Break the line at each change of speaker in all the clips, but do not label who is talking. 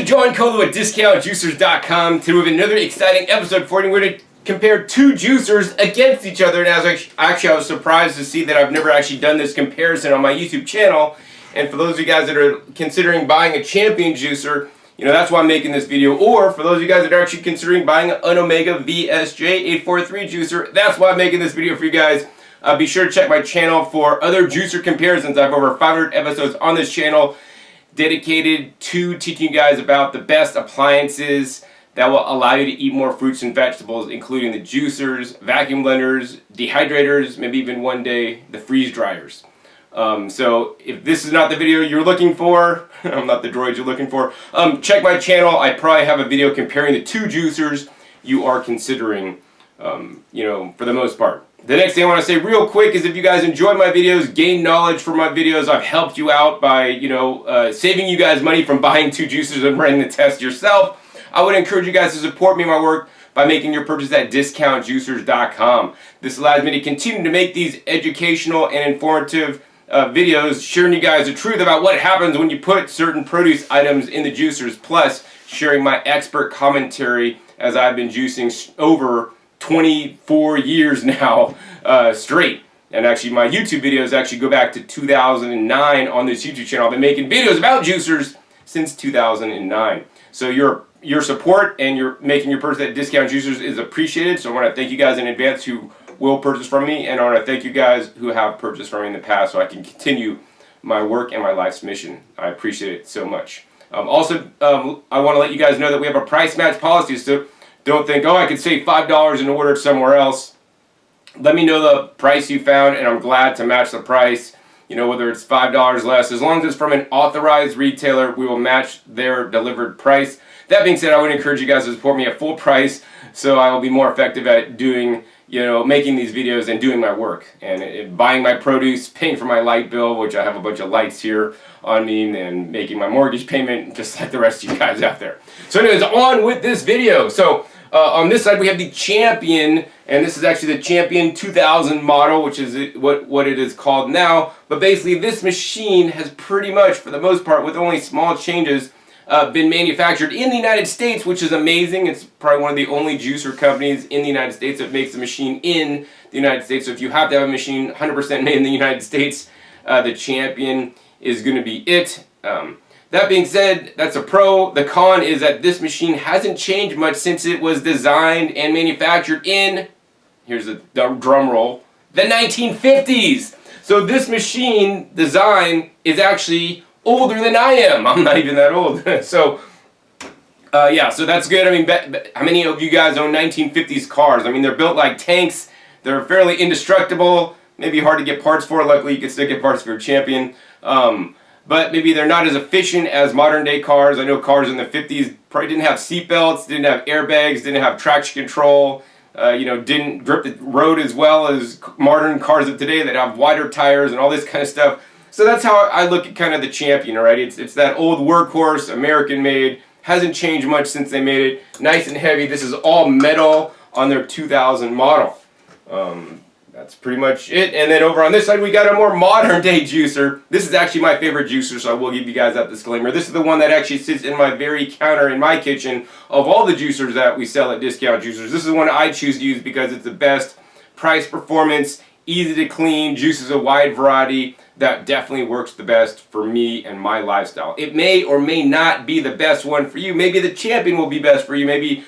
are John Colo at DiscountJuicers.com. Today we have another exciting episode for you. We're going to compare two juicers against each other. And I was surprised to see that I've never actually done this comparison on my YouTube channel. And for those of you guys that are considering buying a Champion juicer, that's why I'm making this video. Or for those of you guys that are actually considering buying an Omega VSJ843 juicer, that's why I'm making this video for you guys. Be sure to check my channel for other juicer comparisons. I have over 500 episodes on this channel dedicated to teaching you guys about the best appliances that will allow you to eat more fruits and vegetables, including the juicers, vacuum blenders, dehydrators, maybe even one day the freeze dryers. So if this is not the video you're looking for, I'm not the droid you're looking for, check my channel. I probably have a video comparing the two juicers you are considering, for the most part. The next thing I want to say real quick is if you guys enjoy my videos, gain knowledge from my videos, I've helped you out by, saving you guys money from buying two juicers and running the test yourself, I would encourage you guys to support me in my work by making your purchase at DiscountJuicers.com. This allows me to continue to make these educational and informative videos, sharing you guys the truth about what happens when you put certain produce items in the juicers, plus sharing my expert commentary as I've been juicing over 24 years now straight. And actually my YouTube videos actually go back to 2009 on this YouTube channel. I've been making videos about juicers since 2009. So your support and your making your purchase at Discount Juicers is appreciated. So I want to thank you guys in advance who will purchase from me, and I want to thank you guys who have purchased from me in the past so I can continue my work and my life's mission. I appreciate it so much. I want to let you guys know that we have a price match policy, so don't think, I could save $5 and order it somewhere else. Let me know the price you found, and I'm glad to match the price. Whether it's $5 less, as long as it's from an authorized retailer, we will match their delivered price. That being said, I would encourage you guys to support me at full price, so I will be more effective at doing, making these videos and doing my work. And buying my produce, paying for my light bill, which I have a bunch of lights here on me, and making my mortgage payment, just like the rest of you guys out there. So anyways, on with this video. So on this side we have the Champion, and this is actually the Champion 2000 model, which is what it is called now. But basically this machine has pretty much, for the most part, with only small changes, been manufactured in the United States, which is amazing. It's probably one of the only juicer companies in the United States that makes the machine in the United States. So if you have to have a machine 100% made in the United States, the Champion is going to be it. That being said, that's a pro. The con is that this machine hasn't changed much since it was designed and manufactured in, here's a drum roll, the 1950s. So this machine design is actually older than I am. I'm not even that old. So that's good. I mean, how many of you guys own 1950s cars? I mean, they're built like tanks. They're fairly indestructible. Maybe hard to get parts for. Luckily, you can still get parts for your Champion. But maybe they're not as efficient as modern day cars. I know cars in the 50s probably didn't have seat belts, didn't have airbags, didn't have traction control, didn't grip the road as well as modern cars of today that have wider tires and all this kind of stuff. So that's how I look at kind of the Champion, right? It's that old workhorse, American made, hasn't changed much since they made it. Nice and heavy. This is all metal on their 2000 model. That's pretty much it. And then over on this side, we got a more modern day juicer. This is actually my favorite juicer, so I will give you guys that disclaimer. This is the one that actually sits in my very counter in my kitchen of all the juicers that we sell at Discount Juicers. This is the one I choose to use because it's the best price performance, easy to clean, juices a wide variety. That definitely works the best for me and my lifestyle. It may or may not be the best one for you. Maybe the Champion will be best for you. Maybe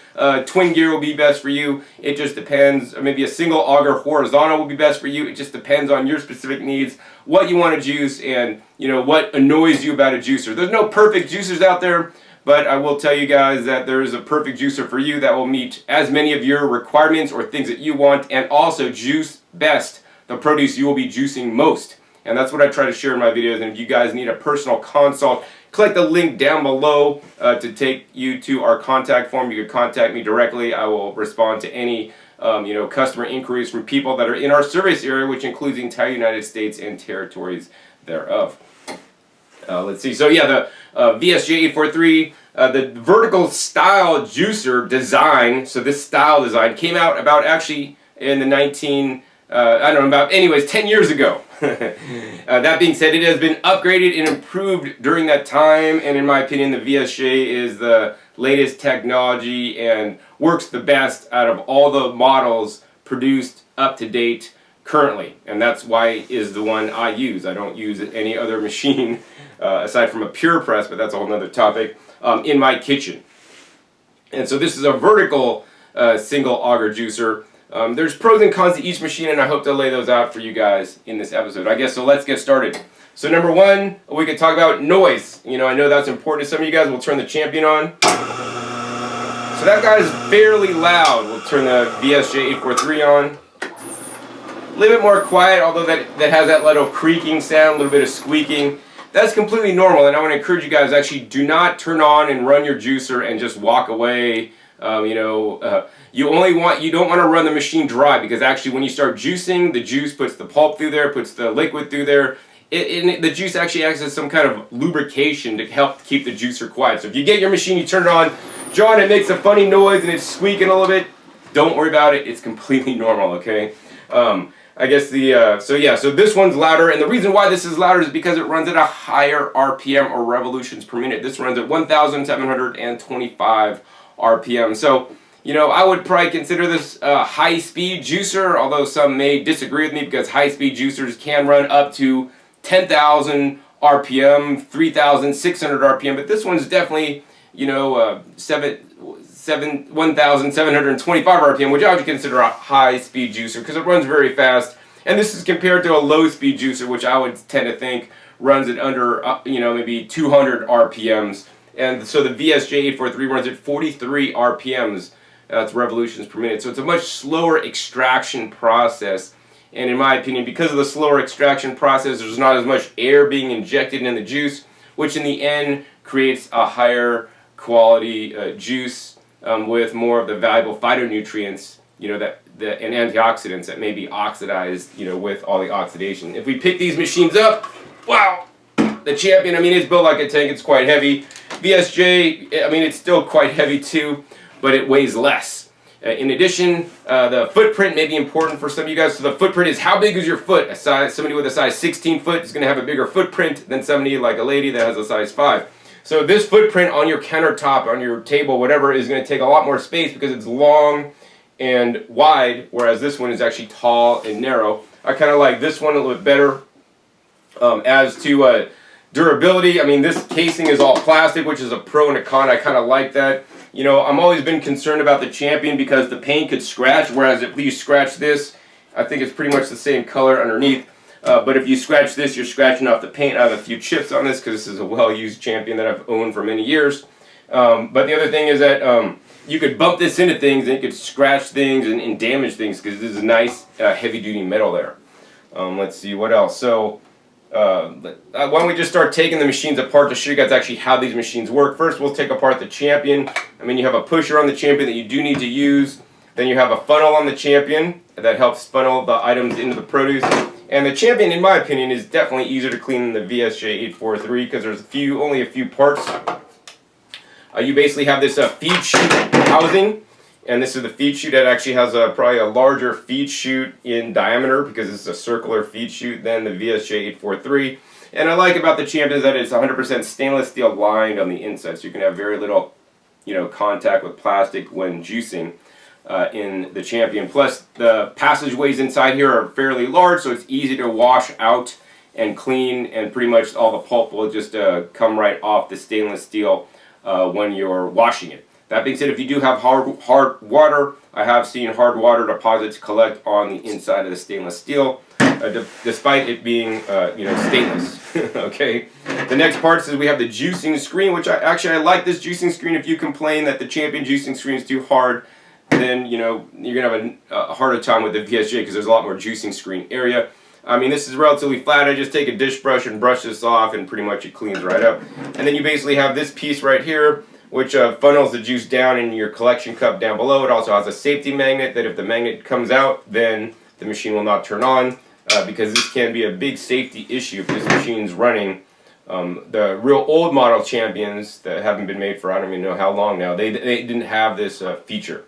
twin gear will be best for you. It just depends. Maybe a single auger horizontal will be best for you. It just depends on your specific needs, what you want to juice, and what annoys you about a juicer. There's no perfect juicers out there, but I will tell you guys that there is a perfect juicer for you that will meet as many of your requirements or things that you want, and also juice best the produce you will be juicing most. And that's what I try to share in my videos. And if you guys need a personal consult, click the link down below to take you to our contact form. You can contact me directly. I will respond to any customer inquiries from people that are in our service area, which includes the entire United States and territories thereof. Let's see. So yeah, the VSJ843, the vertical style juicer design. So this style design came out about actually in the I don't know about, anyways, 10 years ago. That being said, it has been upgraded and improved during that time, and in my opinion, the VSJ is the latest technology and works the best out of all the models produced up to date currently, and that's why it is the one I use. I don't use any other machine aside from a PurePress, but that's a whole nother topic, in my kitchen. And so this is a vertical single auger juicer. There's pros and cons to each machine, and I hope to lay those out for you guys in this episode. I guess so. Let's get started. So number one, we could talk about noise. You know, I know that's important to some of you guys. We'll turn the Champion on. So that guy is fairly loud. We'll turn the VSJ 843 on. A little bit more quiet, although that has that little creaking sound, a little bit of squeaking. That's completely normal, and I want to encourage you guys, actually do not turn on and run your juicer and just walk away. You don't want to run the machine dry, because actually when you start juicing, the juice puts the pulp through there, puts the liquid through there. The juice actually acts as some kind of lubrication to help keep the juicer quiet. So if you get your machine, you turn it on, John, it makes a funny noise and it's squeaking a little bit, don't worry about it. It's completely normal, okay? I guess so this one's louder, and the reason why this is louder is because it runs at a higher RPM, or revolutions per minute. This runs at 1,725 RPM. So, you know, I would probably consider this a high-speed juicer, although some may disagree with me, because high-speed juicers can run up to 10,000 RPM, 3,600 RPM, but this one's definitely, you know, 1,725 RPM, which I would consider a high-speed juicer because it runs very fast. And this is compared to a low-speed juicer, which I would tend to think runs at under, maybe 200 RPMs. And so the VSJ 843 runs at 43 RPMs. That's revolutions per minute. So it's a much slower extraction process. And in my opinion, because of the slower extraction process, there's not as much air being injected in the juice, which in the end creates a higher quality juice with more of the valuable phytonutrients, and antioxidants that may be oxidized, with all the oxidation. If we pick these machines up, wow, the Champion, it's built like a tank. It's quite heavy. VSJ, it's still quite heavy too, but it weighs less. In addition, the footprint may be important for some of you guys. So the footprint is, how big is your foot? Somebody with a size 16 foot is going to have a bigger footprint than somebody like a lady that has a size 5. So this footprint on your countertop, on your table, whatever, is going to take a lot more space because it's long and wide, whereas this one is actually tall and narrow. I kind of like this one a little bit better. As to durability, this casing is all plastic, which is a pro and a con. I kind of like that. I'm always been concerned about the Champion because the paint could scratch, whereas if you scratch this, I think it's pretty much the same color underneath. But if you scratch this, you're scratching off the paint. I have a few chips on this because this is a well-used Champion that I've owned for many years. But the other thing is that you could bump this into things and it could scratch things and damage things because this is a nice heavy-duty metal there. Let's see, what else? So why don't we just start taking the machines apart to show you guys actually how these machines work. First, we'll take apart the Champion. You have a pusher on the Champion that you do need to use. Then you have a funnel on the Champion that helps funnel the items into the produce. And the Champion, in my opinion, is definitely easier to clean than the VSJ 843 because there's only a few parts. You basically have this feed chute housing, and this is the feed chute that actually has probably a larger feed chute in diameter because it's a circular feed chute than the VSJ 843. And I like about the Champion is that it's 100% stainless steel lined on the inside, so you can have very little, contact with plastic when juicing. In the Champion. Plus, the passageways inside here are fairly large, so it's easy to wash out and clean, and pretty much all the pulp will just come right off the stainless steel when you're washing it. That being said, if you do have hard water, I have seen hard water deposits collect on the inside of the stainless steel, despite it being, stainless. Okay. The next part is we have the juicing screen, which I like this juicing screen. If you complain that the Champion juicing screen is too hard, then you're gonna have a harder time with the VSJ because there's a lot more juicing screen area. This is relatively flat. I just take a dish brush and brush this off, and pretty much it cleans right up. And then you basically have this piece right here, which funnels the juice down in your collection cup down below. It also has a safety magnet that if the magnet comes out, then the machine will not turn on because this can be a big safety issue if this machine's running. The real old model Champions that haven't been made for I don't even know how long now, they didn't have this feature.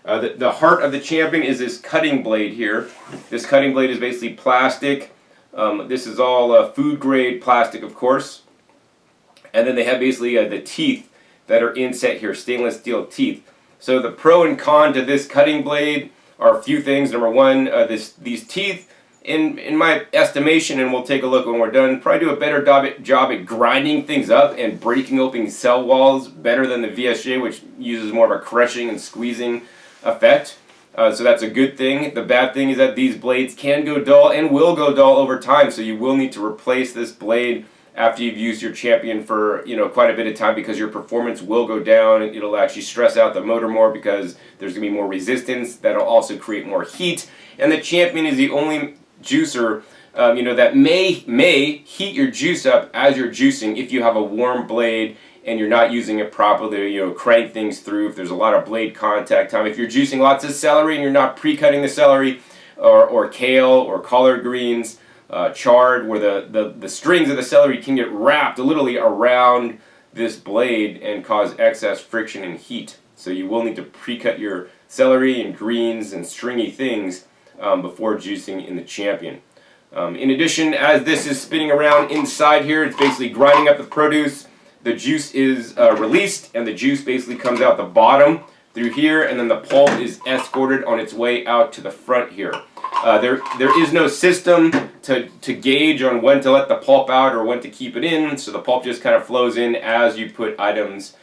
The heart of the Champion is this cutting blade here. This cutting blade is basically plastic. This is all food grade plastic, of course. And then they have basically the teeth that are inset here, stainless steel teeth. So the pro and con to this cutting blade are a few things. Number one, these teeth, in my estimation, and we'll take a look when we're done, probably do a better job at grinding things up and breaking open cell walls better than the VSJ, which uses more of a crushing and squeezing effect. So that's a good thing. The bad thing is that these blades can go dull and will go dull over time, so you will need to replace this blade after you've used your Champion for quite a bit of time, because your performance will go down. It'll actually stress out the motor more because there's going to be more resistance. That'll also create more heat. And the Champion is the only juicer that may heat your juice up as you're juicing if you have a warm blade and you're not using it properly, crank things through if there's a lot of blade contact time. If you're juicing lots of celery and you're not pre-cutting the celery, or kale or collard greens, chard, where the strings of the celery can get wrapped literally around this blade and cause excess friction and heat. So you will need to pre-cut your celery and greens and stringy things before juicing in the Champion. In addition, as this is spinning around inside here, it's basically grinding up the produce. The juice is released, and the juice basically comes out the bottom through here, and then the pulp is escorted on its way out to the front here. There is no system to gauge on when to let the pulp out or when to keep it in, so the pulp just kind of flows in as you put items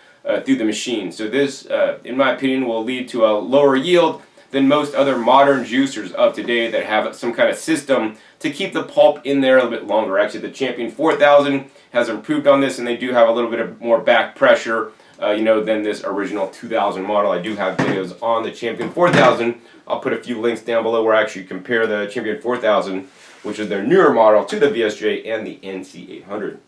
through the machine. So this, in my opinion, will lead to a lower yield than most other modern juicers of today that have some kind of system to keep the pulp in there a little bit longer. Actually, the Champion 4000 has improved on this, and they do have a little bit of more back pressure than this original 2000 model. I do have videos on the Champion 4000. I'll put a few links down below where I actually compare the Champion 4000, which is their newer model, to the VSJ and the NC800.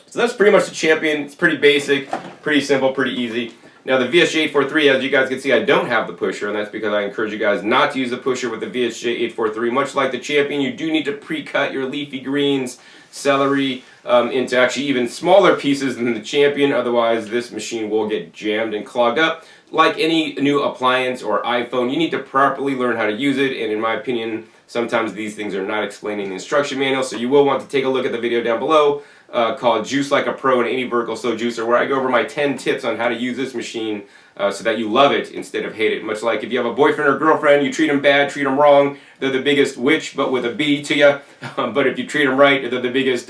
So that's pretty much the Champion. It's pretty basic, pretty simple, pretty easy. Now the VSJ 843, as you guys can see, I don't have the pusher, and that's because I encourage you guys not to use the pusher with the VSJ 843. Much like the Champion, you do need to pre-cut your leafy greens, celery, into actually even smaller pieces than the Champion. Otherwise, this machine will get jammed and clogged up. Like any new appliance or iPhone, you need to properly learn how to use it, and in my opinion, sometimes these things are not explained in the instruction manual, so you will want to take a look at the video down below called Juice Like a Pro in Any Vertical Slow Juicer, where I go over my 10 tips on how to use this machine so that you love it instead of hate it. Much like if you have a boyfriend or girlfriend, you treat them bad, treat them wrong, they're the biggest witch, but with a B to you. But if you treat them right, they're the biggest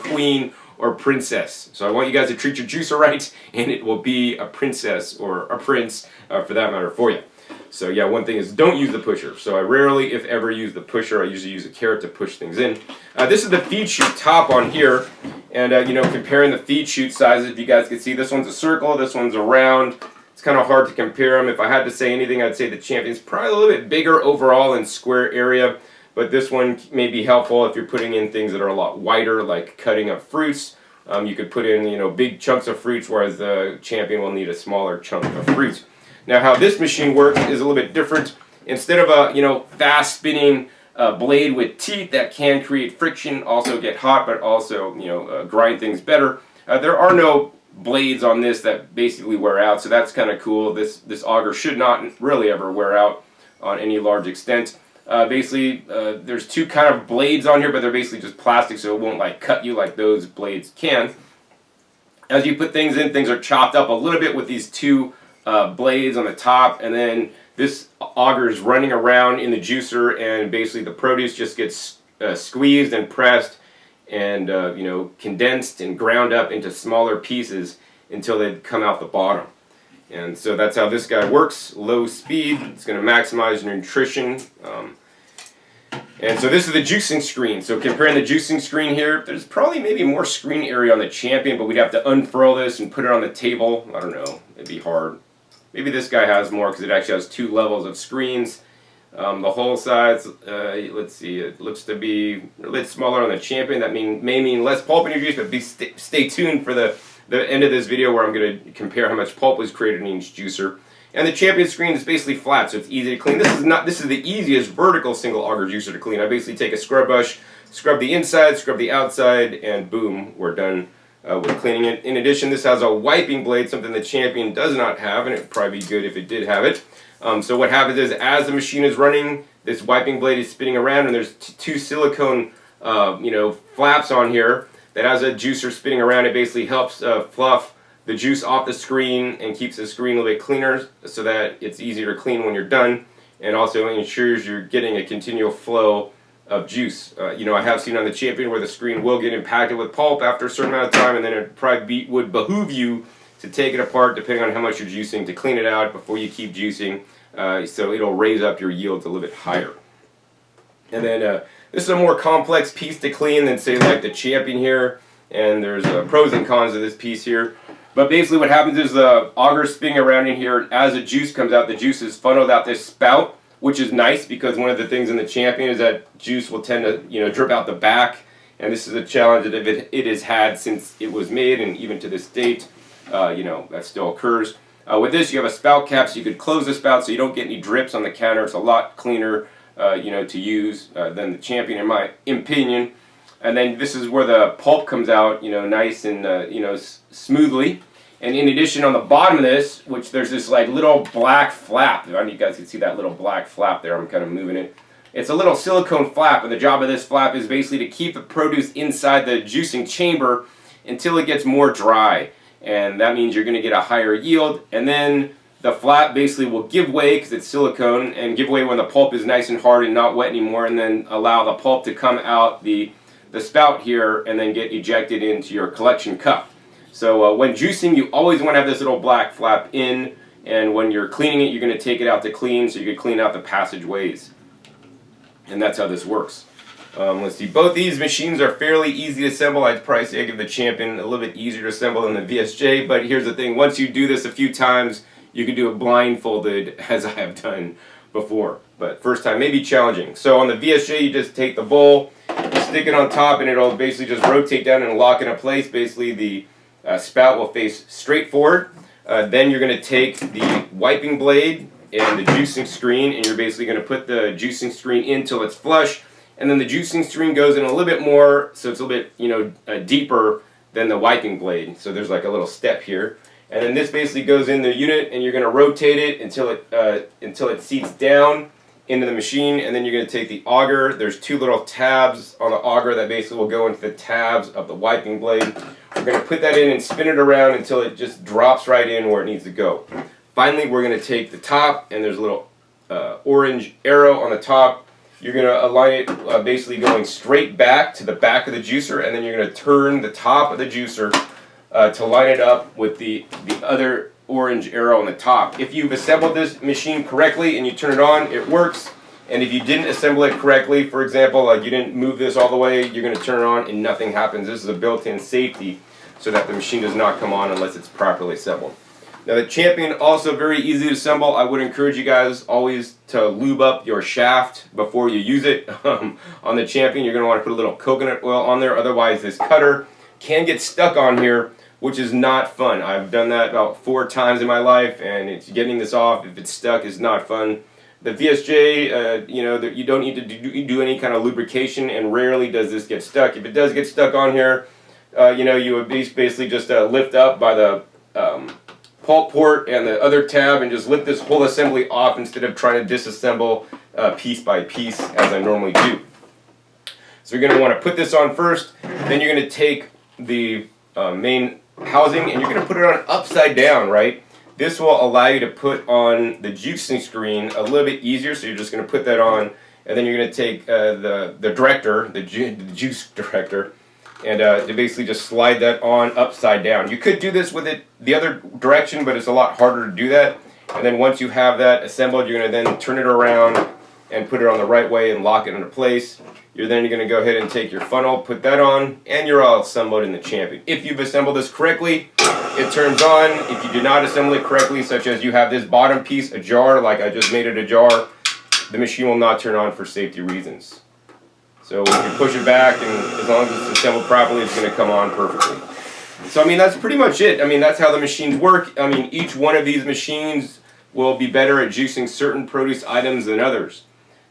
queen or princess. So I want you guys to treat your juicer right, and it will be a princess or a prince for that matter for you. So yeah, one thing is don't use the pusher. So I rarely, if ever, use the pusher. I usually use a carrot to push things in. This is the feed chute top on here, and comparing the feed chute sizes, if you guys can see, this one's a circle, this one's a round. It's kind of hard to compare them. If I had to say anything, I'd say the Champion's probably a little bit bigger overall in square area, but this one may be helpful if you're putting in things that are a lot wider, like cutting up fruits. You could put in big chunks of fruits, whereas the Champion will need a smaller chunk of fruit. Now, how this machine works is a little bit different. Instead of a fast spinning blade with teeth that can create friction, also get hot, but also grind things better, there are no blades on this that basically wear out, so that's kind of cool. This auger should not really ever wear out on any large extent. There's two kind of blades on here, but they're basically just plastic, so it won't cut you like those blades can. As you put things in, things are chopped up a little bit with these two blades on the top, and then this auger is running around in the juicer, and basically the produce just gets squeezed and pressed and condensed and ground up into smaller pieces until they come out the bottom. And so that's how this guy works. Low speed. It's going to maximize your nutrition. And so this is the juicing screen. So comparing the juicing screen here, there's probably maybe more screen area on the Champion, but we'd have to unfurl this and put it on the table. I don't know. It'd be hard. Maybe this guy has more because it actually has two levels of screens. The hole size, let's see, it looks to be a little bit smaller on the Champion. That may mean less pulp in your juice, but stay tuned for the end of this video where I'm going to compare how much pulp was created in each juicer. And the Champion screen is basically flat, so it's easy to clean. This is the easiest vertical single auger juicer to clean. I basically take a scrub brush, scrub the inside, scrub the outside, and boom, we're done with cleaning it. In addition, this has a wiping blade, something the Champion does not have, and it would probably be good if it did have it. So what happens is, as the machine is running, this wiping blade is spinning around, and there's two silicone flaps on here that, as a juicer spinning around, it basically helps fluff the juice off the screen and keeps the screen a little bit cleaner so that it's easier to clean when you're done, and also ensures you're getting a continual flow of juice. I have seen on the Champion where the screen will get impacted with pulp after a certain amount of time, and then it probably would behoove you to take it apart, depending on how much you're juicing, to clean it out before you keep juicing, so it'll raise up your yields a little bit higher. And then this is a more complex piece to clean than, say, like the Champion here, and there's pros and cons of this piece here. But basically what happens is the auger spinning around in here, as the juice comes out, the juice is funneled out this spout, which is nice because one of the things in the Champion is that juice will tend to drip out the back, and this is a challenge that it has had since it was made, and even to this date, that still occurs. With this, you have a spout cap, so you could close the spout so you don't get any drips on the counter. It's a lot cleaner, to use than the Champion, in my opinion. And then this is where the pulp comes out, nice and smoothly. And in addition, on the bottom of this, which there's this like little black flap. I don't know if you guys can see that little black flap there. I'm kind of moving it. It's a little silicone flap, and the job of this flap is basically to keep the produce inside the juicing chamber until it gets more dry. And that means you're going to get a higher yield. And then the flap basically will give way because it's silicone, and give way when the pulp is nice and hard and not wet anymore, and then allow the pulp to come out the spout here and then get ejected into your collection cup. So when juicing, you always want to have this little black flap in, and when you're cleaning it, you're going to take it out to clean, so you can clean out the passageways. And that's how this works. Let's see, both these machines are fairly easy to assemble. I'd probably say I give the Champion a little bit easier to assemble than the VSJ, but here's the thing, once you do this a few times, you can do it blindfolded, as I have done before. But first time may be challenging. So on the VSJ, you just take the bowl, stick it on top, and it'll basically just rotate down and lock into place. Basically, the spout will face straight forward. Then you're going to take the wiping blade and the juicing screen, and you're basically going to put the juicing screen in till it's flush, and then the juicing screen goes in a little bit more, so it's a little bit deeper than the wiping blade. So there's like a little step here, and then this basically goes in the unit, and you're going to rotate it until it seats down into the machine, and then you're going to take the auger. There's two little tabs on the auger that basically will go into the tabs of the wiping blade. We're going to put that in and spin it around until it just drops right in where it needs to go. Finally, we're going to take the top, and there's a little orange arrow on the top. You're going to align it basically going straight back to the back of the juicer, and then you're going to turn the top of the juicer to line it up with the other orange arrow on the top. If you've assembled this machine correctly and you turn it on, it works. And if you didn't assemble it correctly, for example, like you didn't move this all the way, you're going to turn it on and nothing happens. This is a built-in safety so that the machine does not come on unless it's properly assembled. Now the Champion, also very easy to assemble. I would encourage you guys always to lube up your shaft before you use it. On the Champion, you're going to want to put a little coconut oil on there, otherwise this cutter can get stuck on here, which is not fun. I've done that about 4 times in my life, and it's getting this off, if it's stuck, is not fun. The VSJ, you don't need to do any kind of lubrication, and rarely does this get stuck. If it does get stuck on here, you would basically just lift up by the pulp port and the other tab and just lift this whole assembly off instead of trying to disassemble piece by piece as I normally do. So you're going to want to put this on first, then you're going to take the main housing and you're going to put it on upside down, right? This will allow you to put on the juicing screen a little bit easier, so you're just going to put that on, and then you're going to take the director, the juice director, and to basically just slide that on upside down. You could do this with it the other direction, but it's a lot harder to do that. And then once you have that assembled, you're going to then turn it around and put it on the right way and lock it into place. You're then going to go ahead and take your funnel, put that on, and you're all assembled in the Champion. If you've assembled this correctly, it turns on. If you do not assemble it correctly, such as you have this bottom piece ajar, like I just made it ajar, the machine will not turn on for safety reasons. So if you push it back, and as long as it's assembled properly, it's going to come on perfectly. So I mean, that's pretty much it. I mean, that's how the machines work. I mean, each one of these machines will be better at juicing certain produce items than others.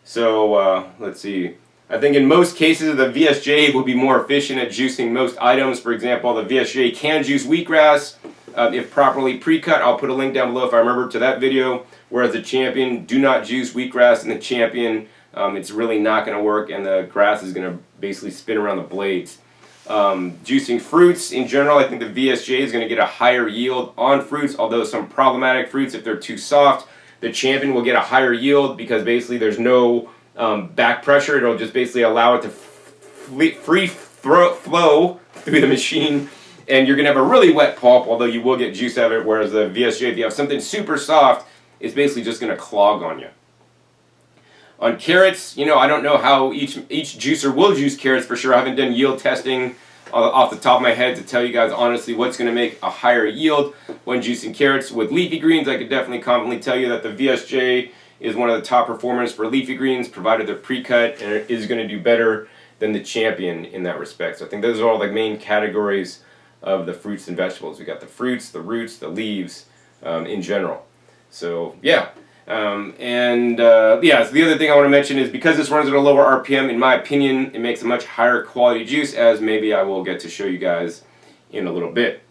So let's see. I think in most cases the VSJ will be more efficient at juicing most items. For example, the VSJ can juice wheatgrass. if properly pre-cut. I'll put a link down below if I remember to that video. Whereas the Champion, do not juice wheatgrass in the Champion. It's really not going to work, and the grass is going to basically spin around the blades. Juicing fruits in general, I think the VSJ is going to get a higher yield on fruits, although some problematic fruits, if they're too soft, the Champion will get a higher yield because basically there's no back pressure. It'll just basically allow it to free flow through the machine, and you're going to have a really wet pulp, although you will get juice out of it, whereas the VSJ, if you have something super soft, it's basically just going to clog on you. On carrots, you know, I don't know how each juicer will juice carrots for sure. I haven't done yield testing off the top of my head to tell you guys honestly what's going to make a higher yield when juicing carrots. With leafy greens, I could definitely confidently tell you that the VSJ is one of the top performers for leafy greens, provided they're pre-cut, and it is going to do better than the Champion in that respect. So I think those are all the main categories of the fruits and vegetables. We got the fruits, the roots, the leaves in general. So yeah. So the other thing I want to mention is because this runs at a lower RPM, in my opinion, it makes a much higher quality juice, as maybe I will get to show you guys in a little bit,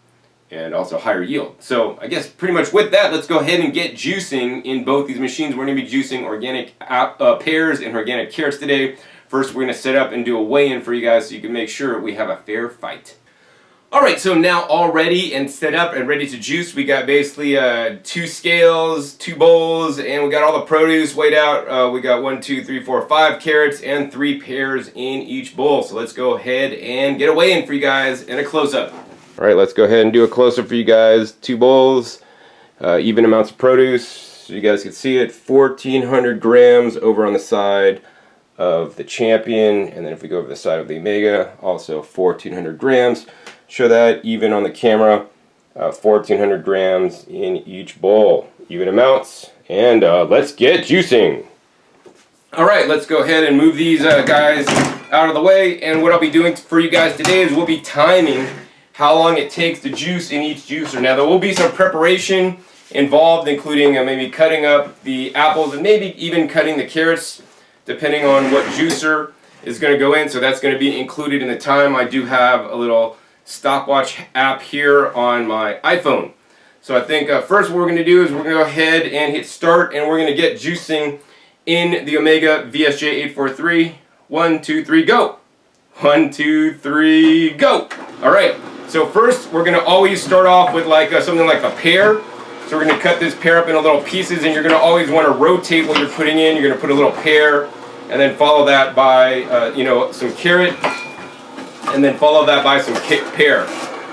and also higher yield. So I guess pretty much with that, let's go ahead and get juicing in both these machines. We're going to be juicing organic pears and organic carrots today. First, we're going to set up and do a weigh-in for you guys so you can make sure we have a fair fight. Alright, so now all ready and set up and ready to juice. We got basically 2 scales, 2 bowls, and we got all the produce weighed out. We got 1, 2, 3, 4, 5 carrots and 3 pears in each bowl. So let's go ahead and get a weigh-in for you guys and a close-up. Alright, let's go ahead and do a close-up for you guys. 2 bowls, even amounts of produce. So you guys can see it, 1,400 grams over on the side of the Champion. And then if we go over the side of the Omega, also 1,400 grams. Show that even on the camera, 1,400 grams in each bowl, even amounts, and let's get juicing. Alright, let's go ahead and move these guys out of the way, and what I'll be doing for you guys today is we'll be timing how long it takes to juice in each juicer. Now there will be some preparation involved, including maybe cutting up the apples and maybe even cutting the carrots, depending on what juicer is going to go in, so that's going to be included in the time. I do have a little stopwatch app here on my iPhone. So I think first what we're going to do is we're going to go ahead and hit start, and we're going to get juicing in the Omega VSJ 843. 1, 2, 3, go! 1, 2, 3, go! Alright, so first we're going to always start off with like something like a pear. So we're going to cut this pear up into little pieces, and you're going to always want to rotate what you're putting in. You're going to put a little pear, and then follow that by some carrot, and then follow that by some pear.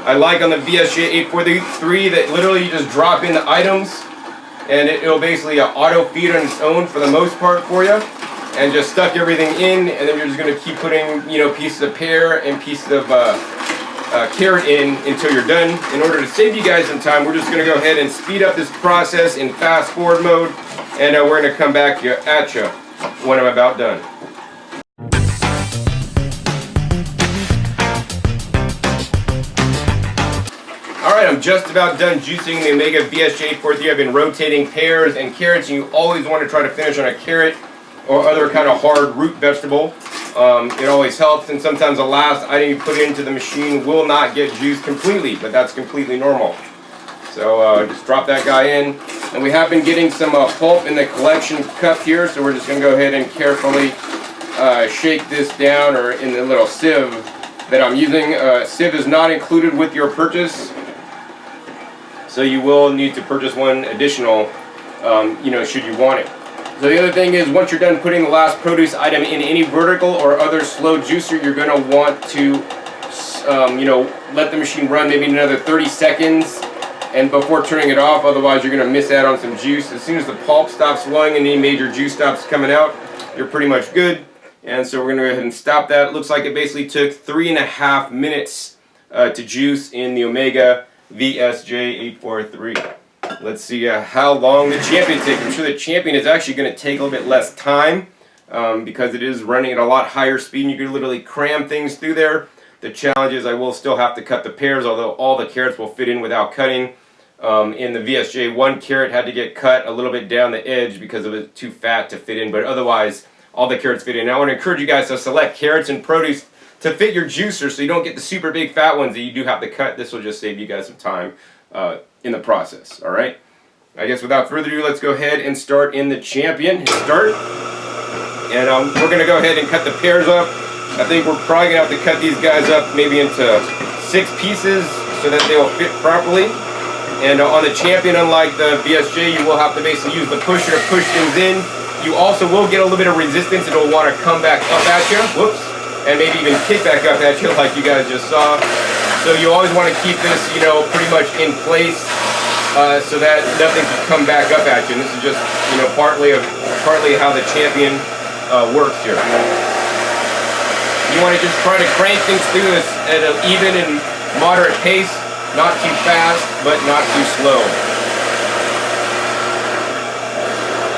I like on the VSJ 843 that literally you just drop in the items, and it'll basically auto feed on its own for the most part for you, and just stuck everything in, and then you're just going to keep putting pieces of pear and pieces of carrot in until you're done. In order to save you guys some time, we're just going to go ahead and speed up this process in fast forward mode, and we're going to come back at you when I'm about done. Alright, I'm just about done juicing the Omega VSJ 843. I've been rotating pears and carrots, and you always want to try to finish on a carrot or other kind of hard root vegetable. It always helps, and sometimes the last item you put into the machine will not get juiced completely, but that's completely normal. So just drop that guy in. And we have been getting some pulp in the collection cup here, so we're just going to go ahead and carefully shake this down, or in the little sieve that I'm using. Sieve is not included with your purchase, so you will need to purchase one additional, should you want it. So the other thing is, once you're done putting the last produce item in any vertical or other slow juicer, you're going to want to, let the machine run maybe another 30 seconds and before turning it off. Otherwise, you're going to miss out on some juice. As soon as the pulp stops flowing and any major juice stops coming out, you're pretty much good. And so we're going to go ahead and stop that. It looks like it basically took 3.5 minutes to juice in the Omega VSJ 843. Let's see how long the Champion takes. I'm sure the Champion is actually going to take a little bit less time because it is running at a lot higher speed, and you can literally cram things through there. The challenge is I will still have to cut the pears, although all the carrots will fit in without cutting. In the VSJ, one carrot had to get cut a little bit down the edge because it was too fat to fit in, but otherwise all the carrots fit in. Now I want to encourage you guys to select carrots and produce to fit your juicer so you don't get the super big fat ones that you do have to cut. This will just save you guys some time. in the process. All right. I guess without further ado, let's go ahead and start in the champion. Hit start. And we're going to go ahead and cut the pears up. I think we're probably going to have to cut these guys up maybe into 6 pieces so that they will fit properly. And on the champion, unlike the VSJ, you will have to basically use the pusher to push things in. You also will get a little bit of resistance. It'll want to come back up at you. Whoops. And maybe even kick back up at you like you guys just saw. So you always want to keep this, you know, pretty much in place so that nothing can come back up at you. And this is just, you know, partly how the champion works here. You want to just try to crank things through this at an even and moderate pace. Not too fast, but not too slow.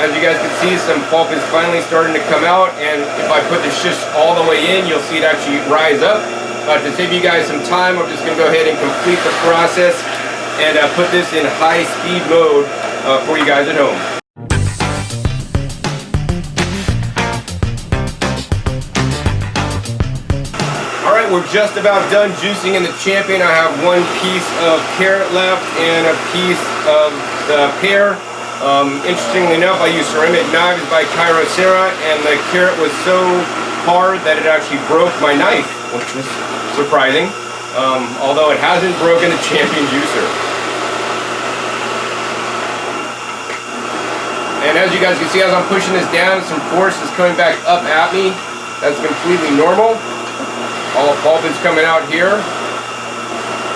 As you guys can see, some pulp is finally starting to come out, and if I put the shish all the way in, you'll see it actually rise up. To save you guys some time, I'm just going to go ahead and complete the process and put this in high-speed mode for you guys at home. We're just about done juicing in the champion. I have 1 piece of carrot left and a piece of the pear. Interestingly enough, I used ceramic knives by Kyocera, and the carrot was so hard that it actually broke my knife, which was surprising. Although it hasn't broken the champion juicer. And as you guys can see, as I'm pushing this down, some force is coming back up at me. That's completely normal. All pulp is coming out here,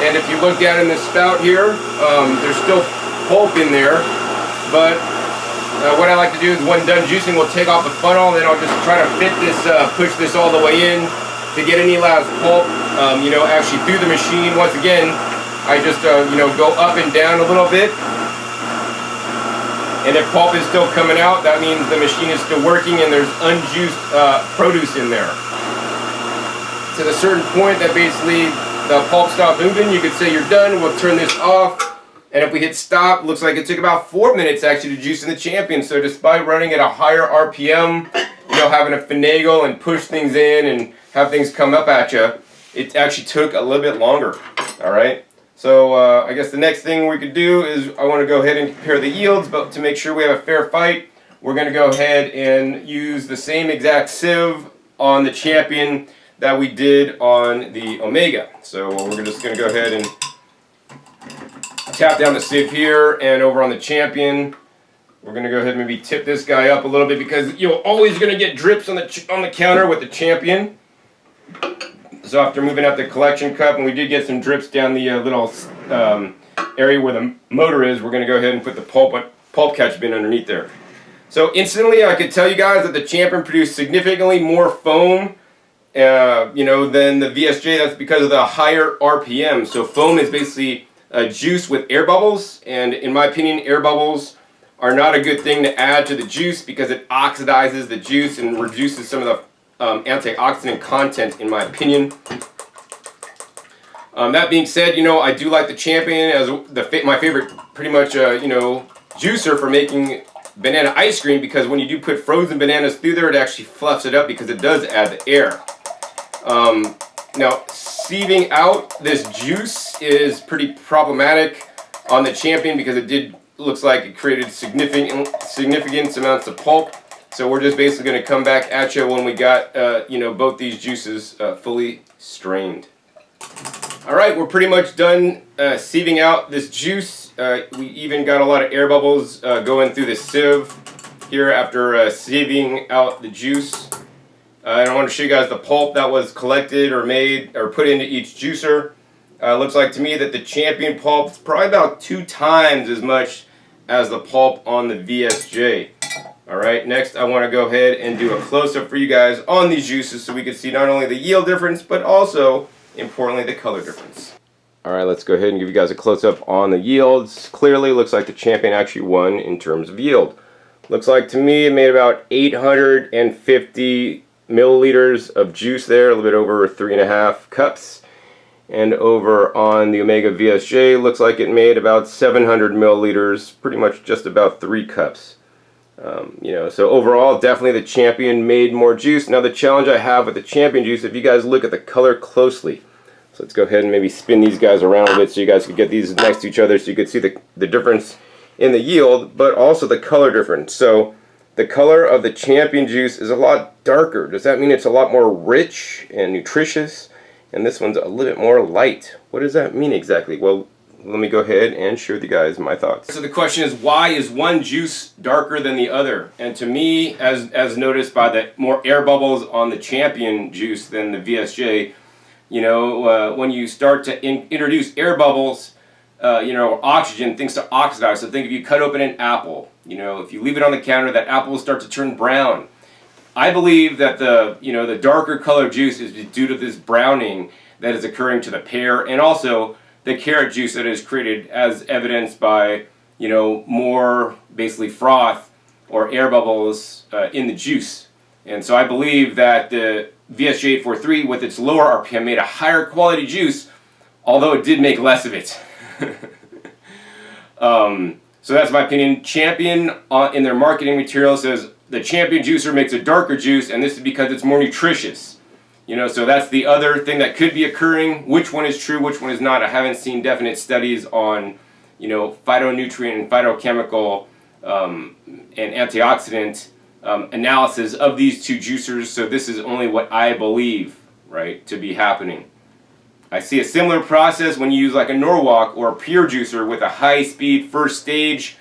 and if you look down in the spout here, there's still pulp in there, but what I like to do is when done juicing, we'll take off the funnel, and then I'll just try to fit this, push this all the way in to get any last pulp, you know, actually through the machine. Once again, I just, you know, go up and down a little bit, and if pulp is still coming out, that means the machine is still working and there's unjuiced produce in there. To the certain point that basically the pulp stopped moving, you could say you're done. We'll turn this off, and if we hit stop, looks like it took about 4 minutes actually to juice in the champion. So despite running at a higher RPM, you know, having to finagle and push things in and have things come up at you, it actually took a little bit longer. All right. So I guess the next thing we could do is I want to go ahead and compare the yields, but to make sure we have a fair fight, we're going to go ahead and use the same exact sieve on the champion that we did on the Omega. So we're just going to go ahead and tap down the sieve here, and over on the champion, we're going to go ahead and maybe tip this guy up a little bit because you're always going to get drips on the counter with the champion. So after moving out the collection cup, and we did get some drips down the little area where the motor is, we're going to go ahead and put the pulp catch bin underneath there. So instantly, I could tell you guys that the champion produced significantly more foam you know, than the VSJ. That's because of the higher RPM. So foam is basically juice with air bubbles, and in my opinion, air bubbles are not a good thing to add to the juice because it oxidizes the juice and reduces some of the antioxidant content, in my opinion. That being said, you know, I do like the champion as my favorite, pretty much, you know, juicer for making banana ice cream, because when you do put frozen bananas through there, it actually fluffs it up because it does add the air. Now, sieving out this juice is pretty problematic on the champion because it looks like it created significant amounts of pulp. So we're just basically going to come back at you when we got, you know, both these juices fully strained. All right, we're pretty much done sieving out this juice. We even got a lot of air bubbles going through the sieve here after sieving out the juice. And I want to show you guys the pulp that was collected or made or put into each juicer. Looks like to me that the champion pulp is probably about 2 times as much as the pulp on the VSJ. Alright, next I want to go ahead and do a close-up for you guys on these juices so we can see not only the yield difference, but also, importantly, the color difference. Alright, let's go ahead and give you guys a close-up on the yields. Clearly, looks like the champion actually won in terms of yield. Looks like to me it made about 850 milliliters of juice there, a little bit over 3.5 cups. And over on the Omega VSJ, looks like it made about 700 milliliters, pretty much just about 3 cups. You know, so overall, definitely the champion made more juice. Now the challenge I have with the champion juice, if you guys look at the color closely, So let's go ahead and maybe spin these guys around a bit so you guys could get these next to each other so you could see the difference in the yield, but also the color difference. So the color of the Champion juice is a lot darker. Does that mean it's a lot more rich and nutritious? And this one's a little bit more light. What does that mean exactly? Well, let me go ahead and share with you guys my thoughts. So the question is, why is one juice darker than the other? And to me, as noticed by the more air bubbles on the Champion juice than the VSJ, you know, when you start to introduce air bubbles, you know, oxygen, things to oxidize. So think if you cut open an apple, you know, if you leave it on the counter, that apple will start to turn brown. I believe that the darker color juice is due to this browning that is occurring to the pear, and also the carrot juice that is created, as evidenced by, you know, more basically froth or air bubbles in the juice. And so I believe that the VSJ 843 with its lower RPM made a higher quality juice, although it did make less of it. So that's my opinion. Champion in their marketing material says the Champion juicer makes a darker juice, and this is because it's more nutritious. You know, so that's the other thing that could be occurring. Which one is true, which one is not? I haven't seen definite studies on, you know, phytonutrient and phytochemical and antioxidant analysis of these two juicers. So this is only what I believe, right, to be happening. I see a similar process when you use like a Norwalk or a Pure juicer with a high-speed first stage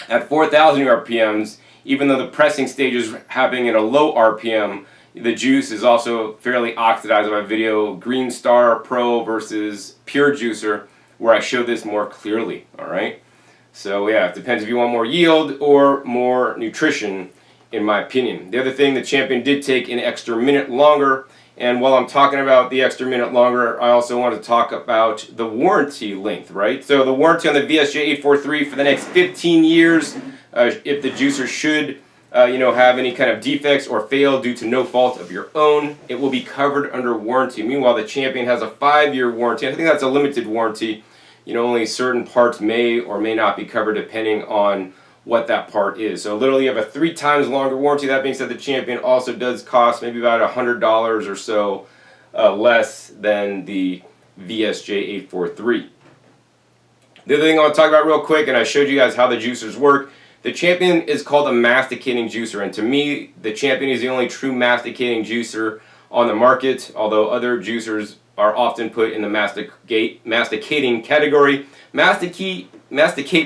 at 4,000 RPMs. Even though the pressing stage is happening at a low RPM, the juice is also fairly oxidized. My video Green Star Pro versus Pure juicer, where I show this more clearly. All right. So yeah, it depends if you want more yield or more nutrition, in my opinion. The other thing, the Champion did take an extra minute longer. And while I'm talking about the extra minute longer, I also want to talk about the warranty length, right? So the warranty on the VSJ 843 for the next 15 years, if the juicer should, you know, have any kind of defects or fail due to no fault of your own, it will be covered under warranty. Meanwhile, the Champion has a 5-year warranty. I think that's a limited warranty. You know, only certain parts may or may not be covered depending on what that part is. So literally you have a 3 times longer warranty. That being said, the Champion also does cost maybe about $100 or so less than the VSJ 843. The other thing I want to talk about real quick, and I showed you guys how the juicers work. The Champion is called a masticating juicer, and to me, the Champion is the only true masticating juicer on the market, although other juicers are often put in the masticating category. Masticate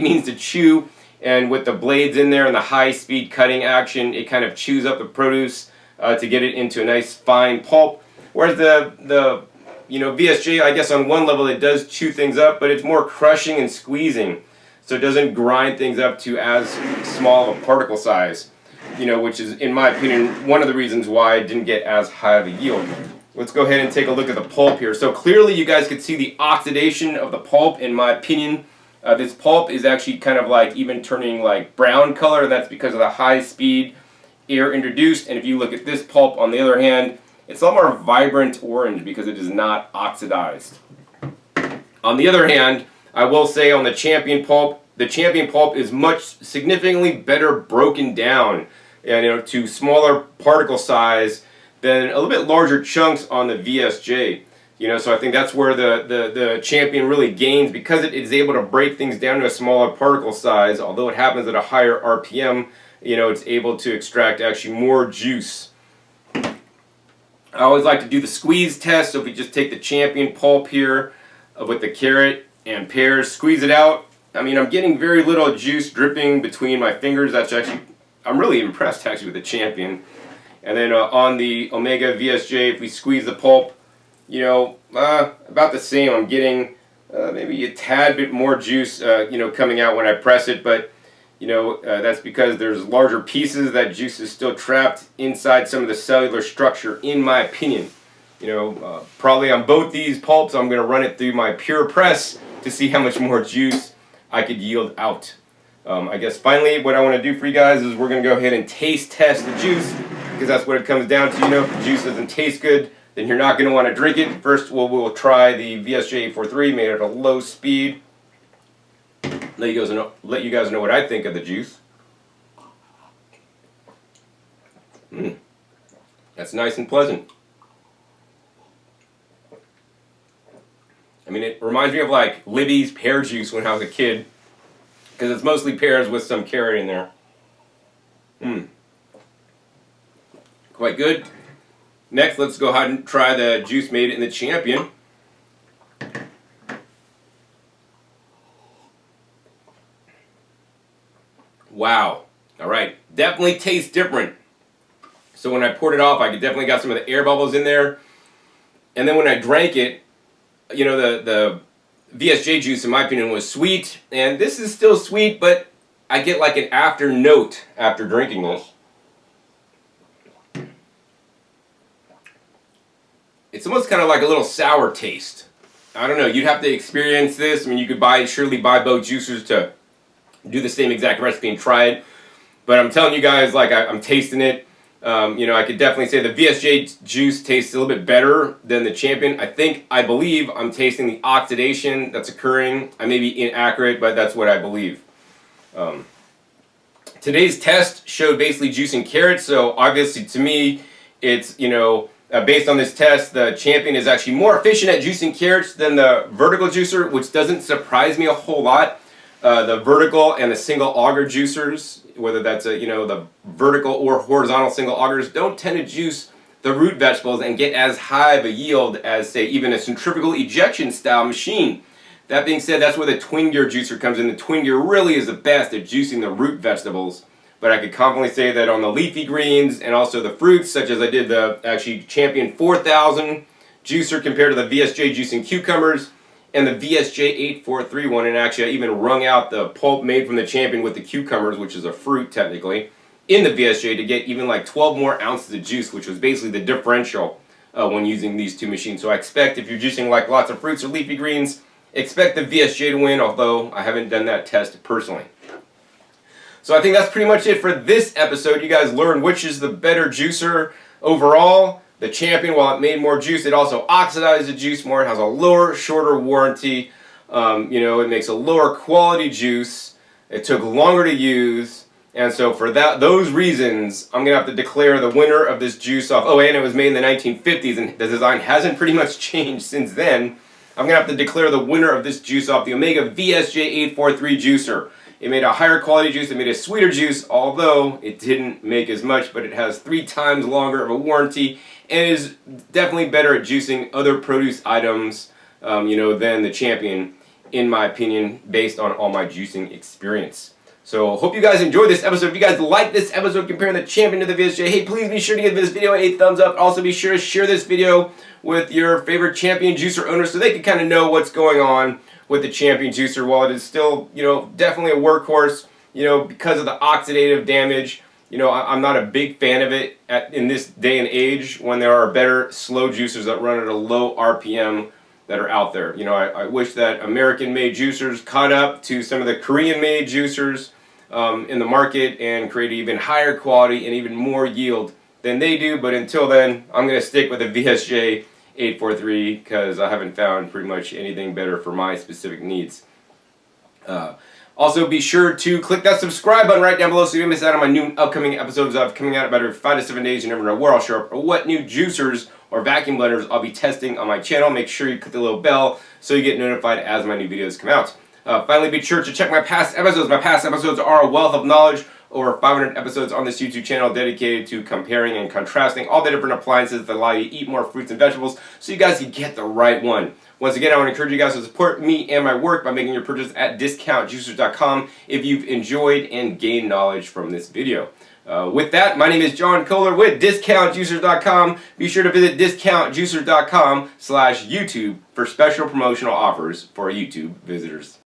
means to chew. And with the blades in there and the high-speed cutting action, it kind of chews up the produce to get it into a nice fine pulp. Whereas the you know, VSJ, I guess on one level it does chew things up, but it's more crushing and squeezing, so it doesn't grind things up to as small of a particle size. You know, which is, in my opinion, one of the reasons why I didn't get as high of a yield. Let's go ahead and take a look at the pulp here. So clearly, you guys could see the oxidation of the pulp. In my opinion. This pulp is actually kind of like even turning like brown color, and that's because of the high speed air introduced. And if you look at this pulp on the other hand, it's a lot more vibrant orange because it is not oxidized. On the other hand, I will say on the Champion pulp is much significantly better broken down, and you know, to smaller particle size than a little bit larger chunks on the VSJ. You know, so I think that's where the Champion really gains, because it is able to break things down to a smaller particle size. Although it happens at a higher RPM, you know, it's able to extract actually more juice. I always like to do the squeeze test. So if we just take the Champion pulp here with the carrot and pears, squeeze it out. I mean, I'm getting very little juice dripping between my fingers. That's actually, I'm really impressed actually with the Champion. And then on the Omega VSJ, if we squeeze the pulp, you know, about the same. I'm getting maybe a tad bit more juice, you know, coming out when I press it, but you know, that's because there's larger pieces. That juice is still trapped inside some of the cellular structure, in my opinion. You know, probably on both these pulps, I'm going to run it through my Pure Press to see how much more juice I could yield out. I guess finally, what I want to do for you guys is we're going to go ahead and taste test the juice, because that's what it comes down to. You know, if the juice doesn't taste good, then you're not going to want to drink it. First, we'll try the VSJ 843 made at a low speed. Let you guys know what I think of the juice. That's nice and pleasant. I mean, it reminds me of like Libby's pear juice when I was a kid, because it's mostly pears with some carrot in there. Quite good. Next, let's go ahead and try the juice made in the Champion. Wow. All right. Definitely tastes different. So when I poured it off, I definitely got some of the air bubbles in there. And then when I drank it, you know, the VSJ juice, in my opinion, was sweet. And this is still sweet, but I get like an after note after drinking this. It's almost kind of like a little sour taste. I don't know. You'd have to experience this. I mean, you could surely buy both juicers to do the same exact recipe and try it. But I'm telling you guys, like I'm tasting it. You know, I could definitely say the VSJ juice tastes a little bit better than the Champion. I believe I'm tasting the oxidation that's occurring. I may be inaccurate, but that's what I believe. Today's test showed basically juicing carrots, so obviously to me, it's, you know, based on this test, the Champion is actually more efficient at juicing carrots than the vertical juicer, which doesn't surprise me a whole lot. The vertical and the single auger juicers, whether that's the vertical or horizontal single augers, don't tend to juice the root vegetables and get as high of a yield as, say, even a centrifugal ejection style machine. That being said, that's where the twin gear juicer comes in. The twin gear really is the best at juicing the root vegetables. But I could confidently say that on the leafy greens and also the fruits, such as I did the actually Champion 4000 juicer compared to the VSJ juicing cucumbers, and the VSJ 8431, and actually I even wrung out the pulp made from the Champion with the cucumbers, which is a fruit technically, in the VSJ to get even like 12 more ounces of juice, which was basically the differential when using these two machines. So I expect if you're juicing like lots of fruits or leafy greens, expect the VSJ to win, although I haven't done that test personally. So I think that's pretty much it for this episode. You guys learned which is the better juicer overall. The Champion, while it made more juice, it also oxidized the juice more. It has a lower, shorter warranty. It makes a lower quality juice. It took longer to use. And so for those reasons, I'm going to have to declare the winner of this juice off. Oh, and it was made in the 1950s, and the design hasn't pretty much changed since then. I'm going to have to declare the winner of this juice off the Omega VSJ 843 juicer. It made a higher quality juice, it made a sweeter juice, although it didn't make as much, but it has 3 times longer of a warranty, and is definitely better at juicing other produce items, than the Champion, in my opinion, based on all my juicing experience. So, hope you guys enjoyed this episode. If you guys like this episode comparing the Champion to the VSJ, hey, please be sure to give this video a thumbs up. Also, be sure to share this video with your favorite Champion juicer owners so they can kind of know what's going on with the Champion juicer. While it is still, definitely a workhorse, because of the oxidative damage, I'm not a big fan of it in this day and age when there are better slow juicers that run at a low RPM that are out there. I wish that American-made juicers caught up to some of the Korean-made juicers in the market and create even higher quality and even more yield than they do. But until then, I'm going to stick with the VSJ 843 because I haven't found pretty much anything better for my specific needs. Also, be sure to click that subscribe button right down below so you don't miss out on my new upcoming episodes coming out about every 5 to 7 days. You never know where I'll show up or what new juicers or vacuum blenders I'll be testing on my channel. Make sure you click the little bell so you get notified as my new videos come out. Finally, be sure to check my past episodes. My past episodes are a wealth of knowledge. Over 500 episodes on this YouTube channel dedicated to comparing and contrasting all the different appliances that allow you to eat more fruits and vegetables so you guys can get the right one. Once again, I want to encourage you guys to support me and my work by making your purchase at discountjuicers.com if you've enjoyed and gained knowledge from this video. With that, my name is John Kohler with discountjuicers.com. Be sure to visit discountjuicers.com/YouTube for special promotional offers for YouTube visitors.